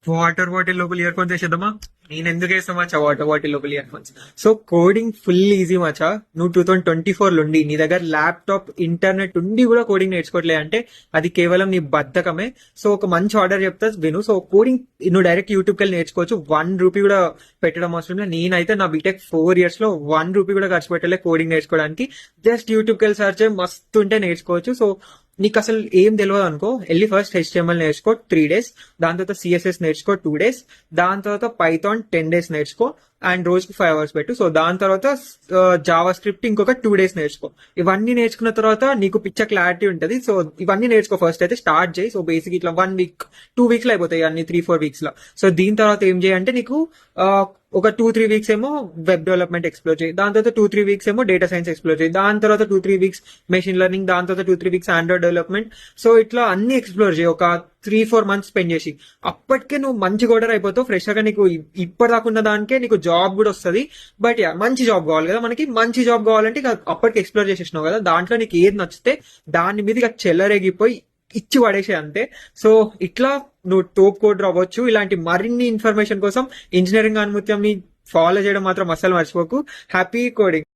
Water bottle లోపల ear phones వేసేద్దామా? నేను ఎందుకు వేస్తా మచ్చా వాటర్ బాటిల్ లోపల ear phones? So coding full easy మచ్చా. నువ్వు 2024 ఉండి నీ దగ్గర ల్యాప్టాప్ ఇంటర్నెట్ ఉండి కూడా కోడింగ్ నేర్చుకోవట్లే అంటే అది కేవలం నీ బద్ధకమే. సో ఒక మంచి ఆర్డర్ చెప్తా విను. సో కోడింగ్ నువ్వు డైరెక్ట్ యూట్యూబ్కి వెళ్ళి నేర్చుకోవచ్చు. ₹1 కూడా పెట్టడం అవసరం లేదు. నేనైతే నా బీటెక్ 4 years లో ₹1 కూడా ఖర్చు పెట్టలే కోడింగ్ నేర్చుకోవడానికి. జస్ట్ యూట్యూబ్కి వెళ్ళి సర్చ్ మస్తు ఉంటే నేర్చుకోవచ్చు. సో నీకు అసలు ఏం తెలియదు అనుకో, వెళ్ళి ఫస్ట్ HTML నేర్చుకో 3 days, దాని తర్వాత CSS నేర్చుకో 2 days, దాని తర్వాత పైథాన్ 10 days నేర్చుకో అండ్ రోజుకి 5 hours పెట్టు. సో దాని తర్వాత జావా స్క్రిప్ట్ ఇంకొక 2 days నేర్చుకో. ఇవన్నీ నేర్చుకున్న తర్వాత నీకు పిచ్చ క్లారిటీ ఉంటుంది. సో ఇవన్నీ నేర్చుకో, ఫస్ట్ అయితే స్టార్ట్ చేయి. సో బేసిక్ ఇట్లా 1 week 2 weeks లో అయిపోతాయి అన్ని 3-4 weeks లో. సో దీని తర్వాత ఏం చేయంటే నీకు ఒక 2-3 weeks ఏమో వెబ్ డెవలప్మెంట్ ఎక్స్ప్లోర్ చేయి, దాని తర్వాత 2-3 weeks ఏమో డేటా సైన్స్ ఎక్స్ప్లోర్ చేయి, దాని తర్వాత 2-3 weeks మెషిన్ లెర్నింగ్, దాని తర్వాత 2-3 weeks ఆండ్రాయిడ్ డెవలప్మెంట్. సో ఇట్లా అన్ని ఎక్స్ప్లోర్ చేయి ఒక 3-4 months స్పెండ్ చేసి. అప్పటికే నువ్వు మంచి కోడర్ అయిపోతావు. ఫ్రెష్ గా నీకు ఇప్పటిదాకున్న దానికే నీకు జాబ్ కూడా వస్తుంది. బట్ మంచి జాబ్ కావాలి కదా మనకి. మంచి జాబ్ కావాలంటే అప్పటికి ఎక్స్ప్లోర్ చేసేసినావు కదా, దాంట్లో నీకు ఏది నచ్చితే దాని మీద ఇక చెల్లరేగిపోయి ఇచ్చి పడేసే అంతే. సో ఇట్లా నువ్వు టోప్ కోడర్ అవ్వచ్చు. ఇలాంటి మరిన్ని ఇన్ఫర్మేషన్ కోసం ఇంజనీరింగ్ అనుమత్యంని ఫాలో చేయడం మాత్రం అస్సలు మర్చిపోకు. Happy coding.